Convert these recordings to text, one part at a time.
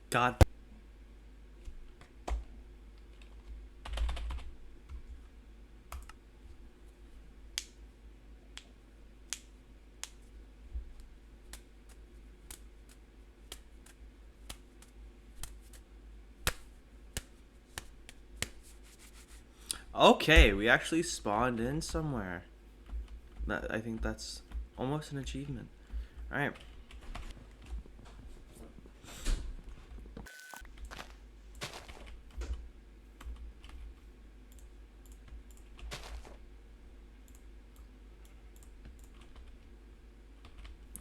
God. Okay, we actually spawned in somewhere. I think that's almost an achievement. All right.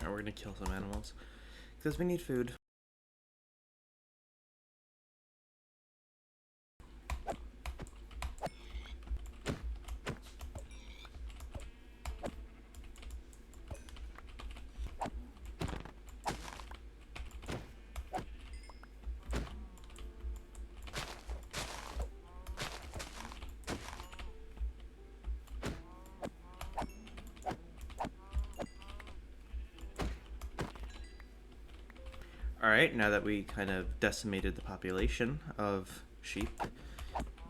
All right, we're gonna kill some animals because we need food. All right, now that we kind of decimated the population of sheep,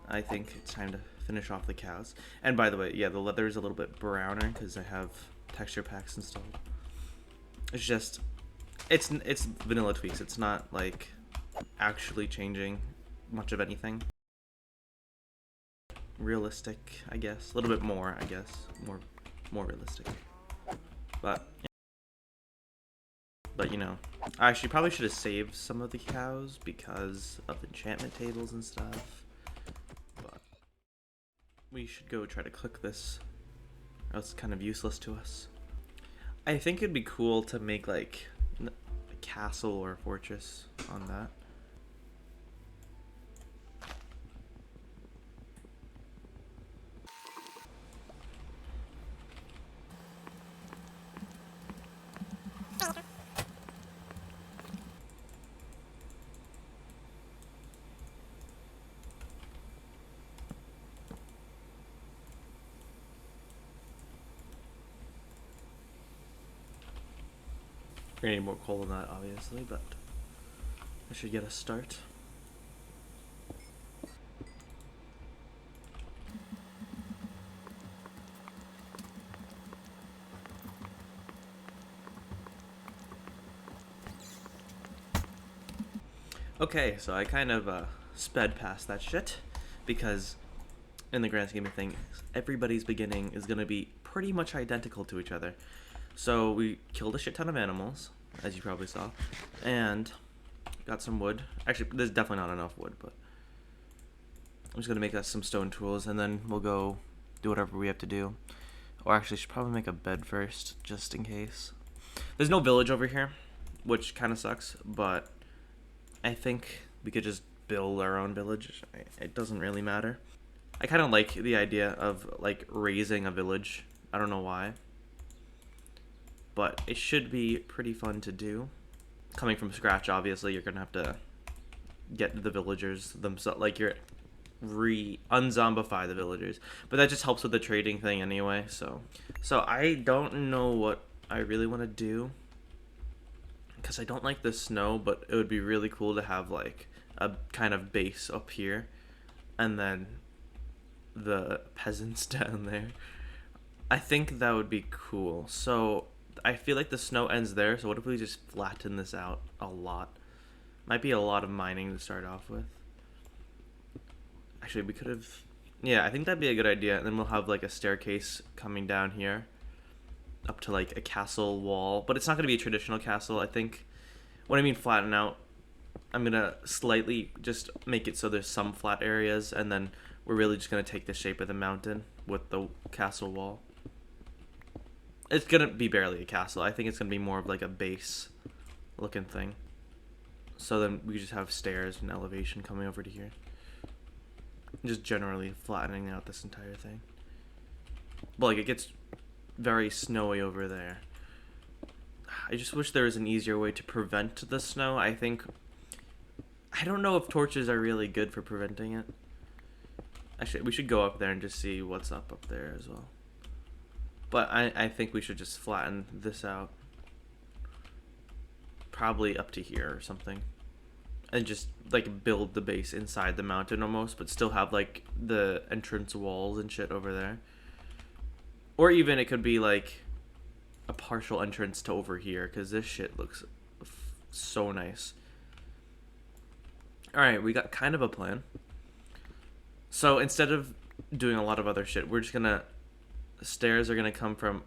I think it's time to finish off the cows. And by the way, yeah, the leather is a little bit browner because I have texture packs installed. It's just, it's vanilla tweaks. It's not like actually changing much of anything. Realistic, I guess. A little bit more, I guess. More realistic. But you know, I actually probably should have saved some of the cows because of enchantment tables and stuff. But we should go try to click this, or else it's kind of useless to us. I think it'd be cool to make like a castle or a fortress on that. We're gonna need more coal than that, obviously, but I should get a start. Okay, so I kind of sped past that shit because in the grand scheme of things, everybody's beginning is going to be pretty much identical to each other. So we killed a shit ton of animals, as you probably saw, and got some wood. Actually, there's definitely not enough wood, but I'm just going to make us some stone tools, and then we'll go do whatever we have to do. Or actually, I should probably make a bed first, just in case. There's no village over here, which kind of sucks, but I think we could just build our own village. It doesn't really matter. I kind of like the idea of like raising a village. I don't know why, but it should be pretty fun to do. Coming from scratch, obviously, you're gonna have to get the villagers themselves. Like you're unzombify the villagers, but that just helps with the trading thing anyway. So I don't know what I really want to do because I don't like the snow, but it would be really cool to have like a kind of base up here, and then the peasants down there. I think that would be cool. So I feel like the snow ends there. So what if we just flatten this out a lot? Might be a lot of mining to start off with. Actually, we could have. Yeah, I think that'd be a good idea. And then we'll have like a staircase coming down here up to like a castle wall. But it's not going to be a traditional castle. I think. What I mean flatten out, I'm going to slightly just make it so there's some flat areas. And then we're really just going to take the shape of the mountain with the castle wall. It's gonna be barely a castle. I think it's gonna be more of like a base looking thing. So then we just have stairs and elevation coming over to here. Just generally flattening out this entire thing. But like it gets very snowy over there. I just wish there was an easier way to prevent the snow. I don't know if torches are really good for preventing it. Actually, we should go up there and just see what's up there as well. But I think we should just flatten this out. Probably up to here or something. and just like build the base inside the mountain almost, but still have like the entrance walls and shit over there. Or even it could be like a partial entrance to over here, because this shit looks so nice. Alright, we got kind of a plan. So instead of doing a lot of other shit, we're just gonna... Stairs are gonna come from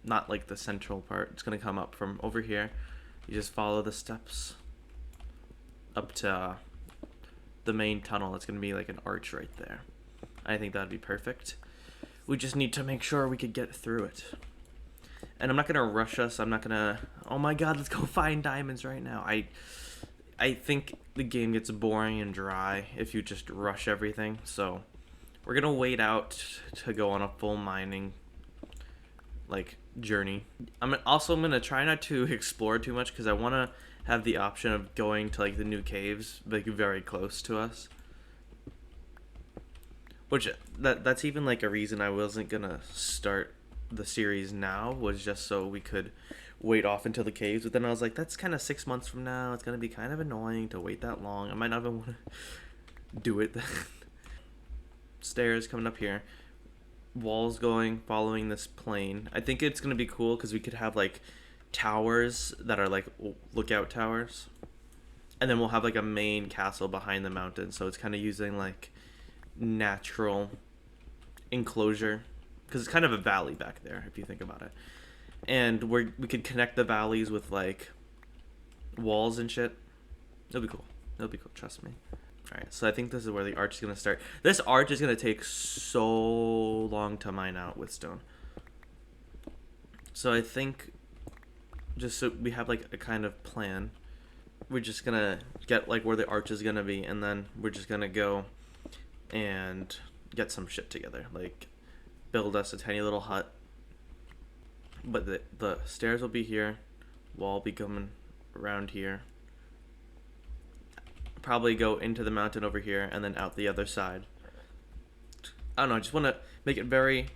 not like the central part. It's gonna come up from over here. You just follow the steps up to the main tunnel. It's gonna be like an arch right there. I think that'd be perfect. We just need to make sure we could get through it. And I'm not gonna rush us. I'm not gonna, oh my god, let's go find diamonds right now. I think the game gets boring and dry if you just rush everything. So we're gonna wait out to go on a full mining like journey. I'm gonna try not to explore too much, because I want to have the option of going to like the new caves like very close to us. Which that's even like a reason I wasn't gonna start the series now, was just so we could wait off until the caves. But then I was like, that's kind of 6 months from now. It's gonna be kind of annoying to wait that long. I might not even want to do it then. Stairs coming up here, walls going following this plane. I think it's gonna be cool because we could have like towers that are like lookout towers, and then we'll have like a main castle behind the mountain, so it's kind of using like natural enclosure, because it's kind of a valley back there if you think about it, and we could connect the valleys with like walls and shit. It'll be cool. Trust me. Alright, so I think this is where the arch is going to start. This arch is going to take so long to mine out with stone. So I think, just so we have like a kind of plan, we're just going to get like where the arch is going to be, and then we're just going to go and get some shit together. Like, build us a tiny little hut. But the stairs will be here. Wall will be coming around here. Probably go into the mountain over here and then out the other side. I don't know, I just want to make it very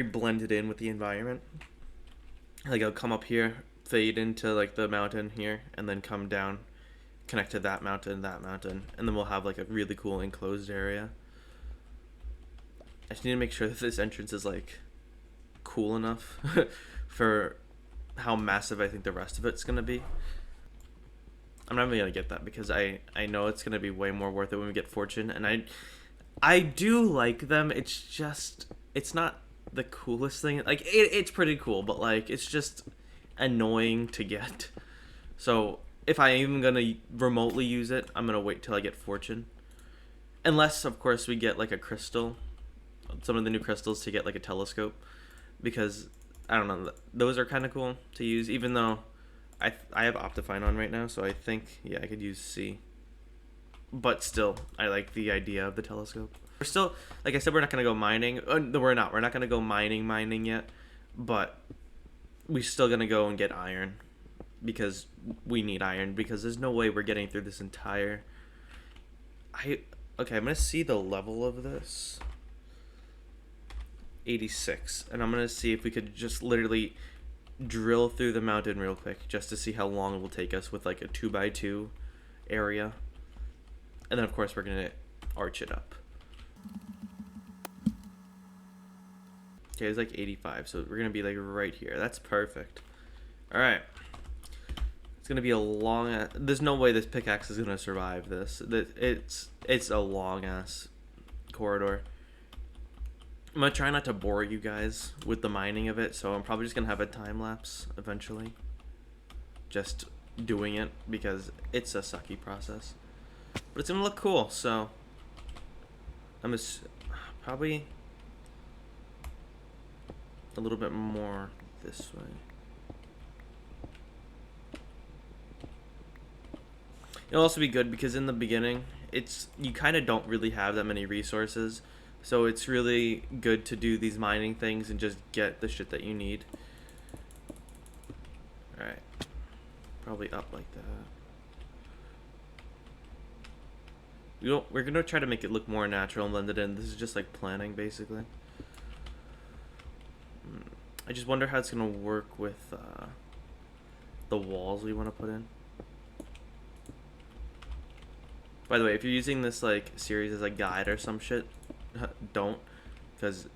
blended in with the environment. Like, I'll come up here, fade into like the mountain here, and then come down, connect to that mountain, and then we'll have like a really cool enclosed area. I just need to make sure that this entrance is like cool enough for how massive I think the rest of it's gonna be. I'm not even gonna get that, because I know it's gonna be way more worth it when we get fortune, and I do like them. It's just, it's not the coolest thing. Like, it's pretty cool, but like it's just annoying to get. So if I'm even gonna remotely use it, I'm gonna wait till I get fortune, unless of course we get like a crystal, some of the new crystals to get like a telescope, because I don't know, those are kind of cool to use, even though I have Optifine on right now, so I think, yeah, I could use C. But still, I like the idea of the telescope. We're still, like I said, we're not going to go mining. No, we're not. We're not going to go mining yet. But we're still going to go and get iron. Because we need iron. Because there's no way we're getting through this entire... Okay, I'm going to see the level of this. 86. And I'm going to see if we could just literally drill through the mountain real quick, just to see how long it will take us with like a 2x2 area. And then of course we're gonna arch it up. Okay, it's like 85, so we're gonna be like right here. That's perfect. Alright, it's gonna be a long there's no way this pickaxe is gonna survive this. It's a long ass corridor. I'm gonna try not to bore you guys with the mining of it, so I'm probably just gonna have a time lapse eventually. Just doing it, because it's a sucky process. But it's gonna look cool, so I'm probably a little bit more this way. It'll also be good because in the beginning, you kind of don't really have that many resources. So it's really good to do these mining things and just get the shit that you need. Alright. Probably up like that. We're gonna try to make it look more natural and blend it in. This is just like planning, basically. I just wonder how it's gonna work with the walls we want to put in. By the way, if you're using this like series as a guide or some shit, don't, because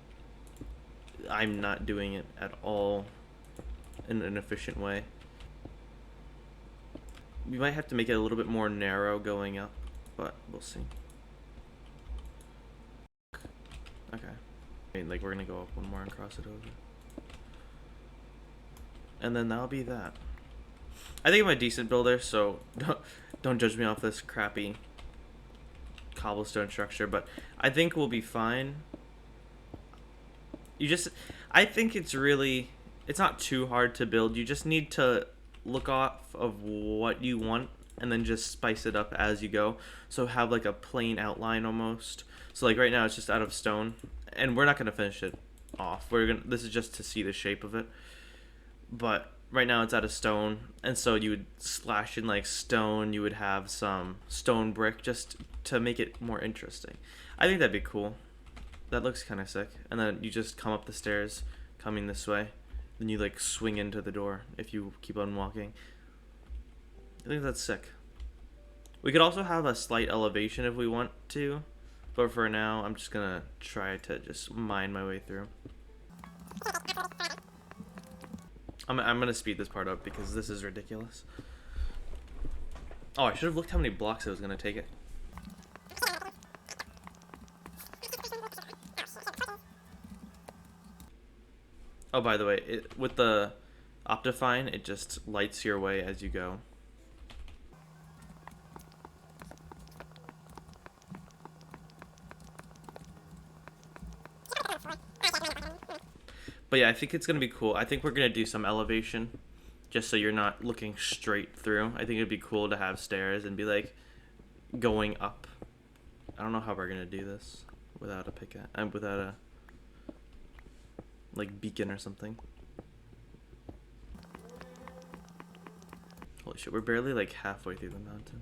I'm not doing it at all in an efficient way. We might have to make it a little bit more narrow going up, but we'll see. Okay. I mean, like, we're gonna go up one more and cross it over. And then that'll be that. I think I'm a decent builder, so don't judge me off this crappy cobblestone structure, but I think we'll be fine. I think it's not too hard to build. You just need to look off of what you want and then just spice it up as you go. So have like a plain outline almost. So like right now it's just out of stone, and we're not gonna finish it off. This is just to see the shape of it. But right now it's out of stone, and so you would slash in like stone. You would have some stone brick just to make it more interesting. I think that'd be cool. That looks kind of sick. And then you just come up the stairs, coming this way. Then you like swing into the door if you keep on walking. I think that's sick. We could also have a slight elevation if we want to, but for now I'm just gonna try to just mine my way through. I'm gonna speed this part up because this is ridiculous. Oh, I should have looked how many blocks it was gonna take it. Oh, by the way, with the Optifine, it just lights your way as you go. But yeah, I think it's going to be cool. I think we're going to do some elevation just so you're not looking straight through. I think it'd be cool to have stairs and be like going up. I don't know how we're going to do this without a pickaxe and without a like beacon or something. Holy shit, we're barely like halfway through the mountain.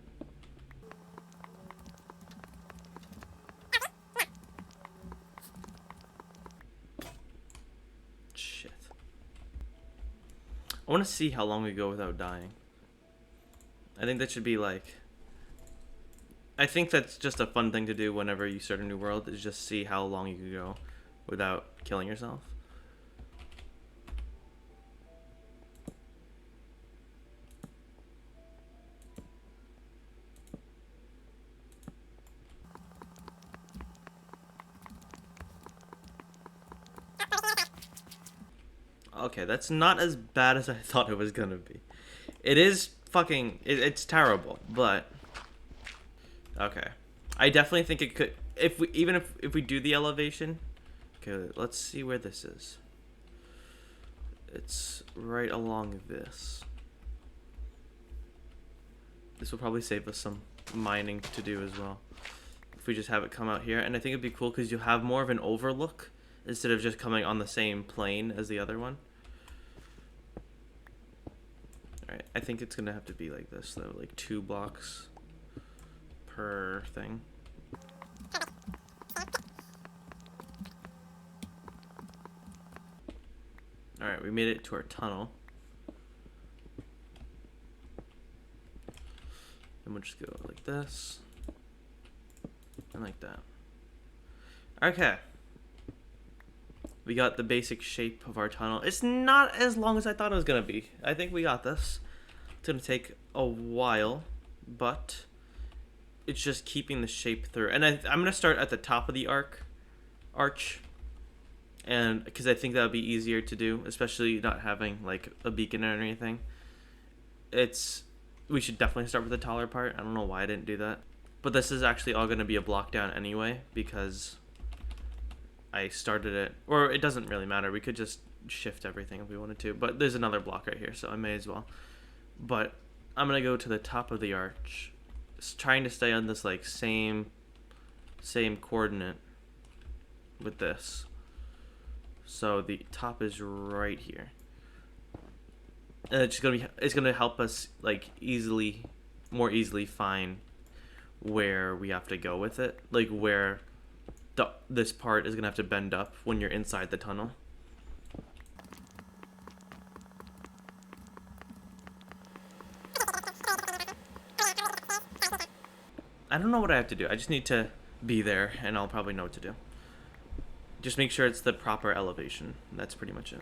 Shit. I want to see how long we go without dying. I think that should be like... I think that's just a fun thing to do whenever you start a new world, is just see how long you can go without killing yourself. Okay, that's not as bad as I thought it was gonna be. It is fucking... it's terrible, but... Okay. I definitely think it could... Even if we do the elevation... Okay, let's see where this is. It's right along this. This will probably save us some mining to do as well. If we just have it come out here. And I think it'd be cool because you'll have more of an overlook instead of just coming on the same plane as the other one. Alright, I think it's gonna have to be like this though, like 2 blocks per thing. Alright, we made it to our tunnel. And we'll just go like this. And like that. Okay. We got the basic shape of our tunnel. It's not as long as I thought it was gonna be. I think we got this. It's gonna take a while, but it's just keeping the shape through. And I'm gonna start at the top of the arch, and because I think that would be easier to do, especially not having like a beacon or anything. We should definitely start with the taller part. I don't know why I didn't do that, but this is actually all gonna be a block down anyway because I started it, or it doesn't really matter. We could just shift everything if we wanted to, but there's another block right here, so I may as well. But I'm gonna go to the top of the arch, trying to stay on this like same coordinate with this. So the top is right here, and it's gonna help us like more easily find where we have to go with it, like where this part is gonna have to bend up when you're inside the tunnel. I don't know what I have to do. I just need to be there, and I'll probably know what to do. Just make sure it's the proper elevation. That's pretty much it.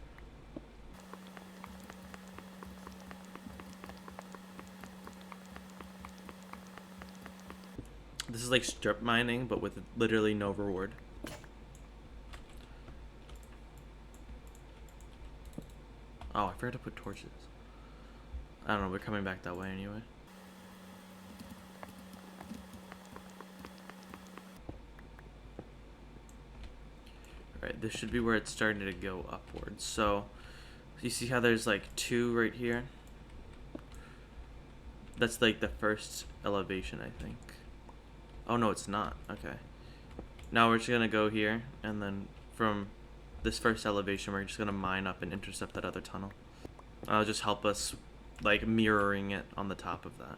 This is like strip mining, but with literally no reward. Oh, I forgot to put torches. I don't know, we're coming back that way anyway. Alright, this should be where it's starting to go upwards. So, you see how there's like 2 right here? That's like the first elevation, I think. Oh no, it's not. Okay. Now we're just gonna go here, and then from this first elevation, we're just gonna mine up and intercept that other tunnel. It'll just help us, like, mirroring it on the top of that.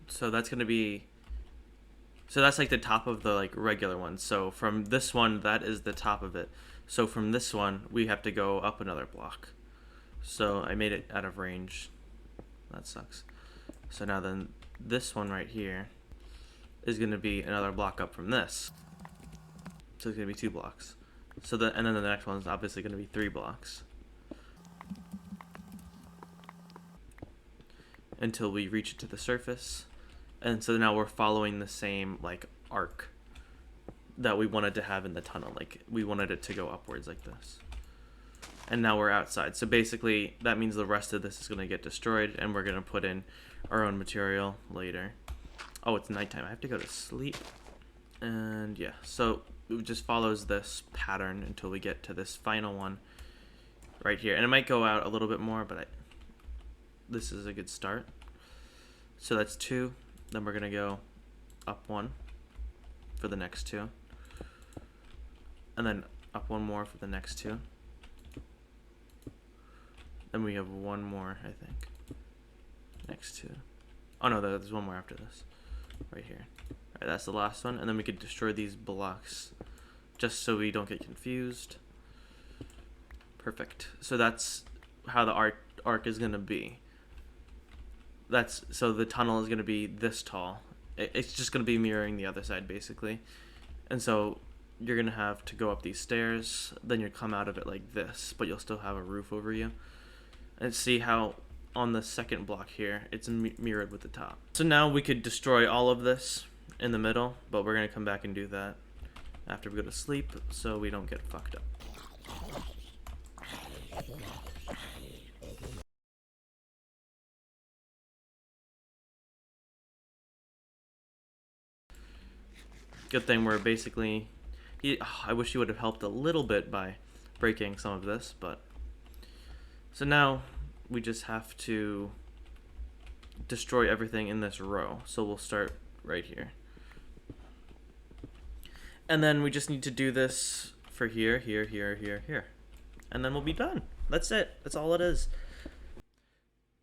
So that's gonna be... So that's like the top of the like regular one. So from this one, that is the top of it. So from this one, we have to go up another block. So I made it out of range. That sucks. So now then this one right here is going to be another block up from this. So it's going to be 2 blocks. So and then the next one is obviously going to be 3 blocks. Until we reach it to the surface. And so now we're following the same like arc that we wanted to have in the tunnel. Like we wanted it to go upwards like this. And now we're outside. So basically that means the rest of this is going to get destroyed, and we're going to put in our own material later. Oh, it's nighttime. I have to go to sleep. And yeah, so it just follows this pattern until we get to this final one right here. And it might go out a little bit more, but this is a good start. So that's 2. Then we're going to go up 1 for the next 2. And then up 1 more for the next 2. Then we have 1 more, I think. Next 2. Oh no, there's 1 more after this. Right here. Alright, that's the last one. And then we could destroy these blocks just so we don't get confused. Perfect. So that's how the arc is going to be. So the tunnel is going to be this tall. It's just going to be mirroring the other side, basically. And so you're going to have to go up these stairs, then you'll come out of it like this, but you'll still have a roof over you. And see how on the second block here, it's mirrored with the top. So now we could destroy all of this in the middle, but we're going to come back and do that after we go to sleep so we don't get fucked up. Good thing we're basically... I wish he would have helped a little bit by breaking some of this, but... So now we just have to destroy everything in this row. So we'll start right here. And then we just need to do this for here, here, here, here, here. And then we'll be done. That's it. That's all it is.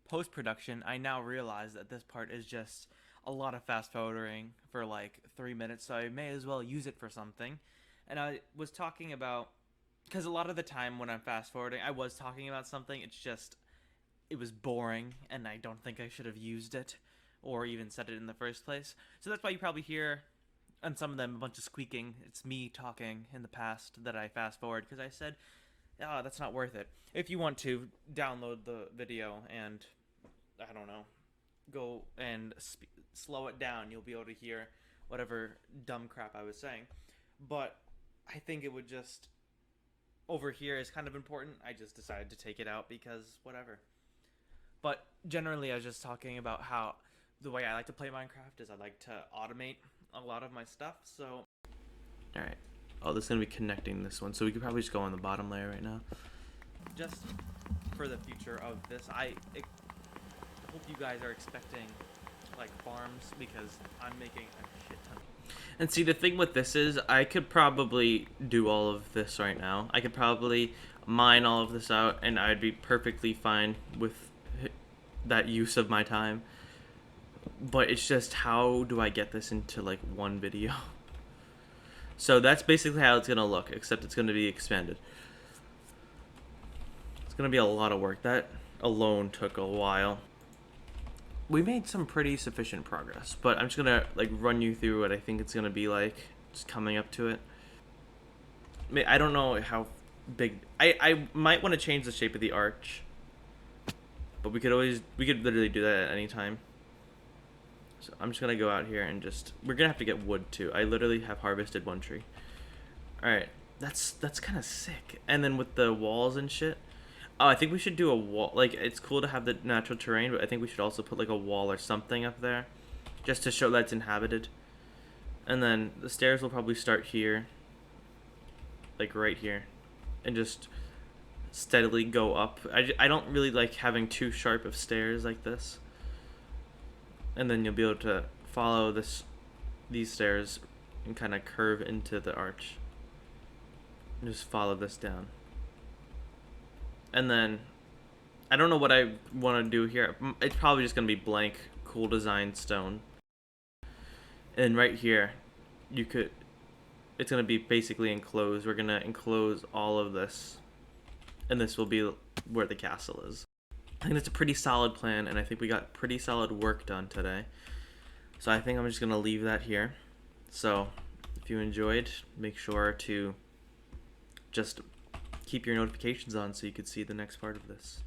Post-production, I now realize that this part is just a lot of fast forwarding for like 3 minutes, so I may as well use it for something. And I was talking about, because a lot of the time when I'm fast forwarding, I was talking about something, it's just, it was boring, and I don't think I should have used it, or even said it in the first place. So that's why you probably hear, on some of them, a bunch of squeaking. It's me talking in the past that I fast forward, because I said, oh, that's not worth it. If you want to, download the video and, I don't know, go and slow it down. You'll be able to hear whatever dumb crap I was saying. But I think it would just... over here is kind of important. I just decided to take it out because whatever. But generally I was just talking about how the way I like to play Minecraft is I like to automate a lot of my stuff. So alright. Oh, this is going to be connecting this one. So we could probably just go on the bottom layer right now. Just for the future of this, I hope you guys are expecting like farms, because I'm making a shit ton. And see, the thing with this is I could probably do all of this right now. I could probably mine all of this out and I'd be perfectly fine with that use of my time. But it's just, how do I get this into like one video? So that's basically how it's gonna look, except it's gonna be expanded. It's gonna be a lot of work. That alone took a while. we made some pretty sufficient progress, but I'm just gonna like run you through what I think it's gonna be like just coming up to it. I don't know how big. I might want to change the shape of the arch, but we could literally do that at any time. So I'm just gonna go out here and we're gonna have to get wood too. I literally have harvested one tree. All right, that's kind of sick. And then with the walls and shit. Oh, I think we should do a wall. Like, it's cool to have the natural terrain, but I think we should also put like a wall or something up there, just to show that it's inhabited. And then the stairs will probably start here, like right here, and just steadily go up. I don't really like having too sharp of stairs like this. And then you'll be able to follow these stairs and kind of curve into the arch. And just follow this down. And then I don't know what I want to do here. It's probably just going to be blank, cool design stone. And right here, it's going to be basically enclosed. We're going to enclose all of this. And this will be where the castle is. I think that's a pretty solid plan, and I think we got pretty solid work done today. So I think I'm just going to leave that here. So if you enjoyed, make sure to just keep your notifications on so you could see the next part of this.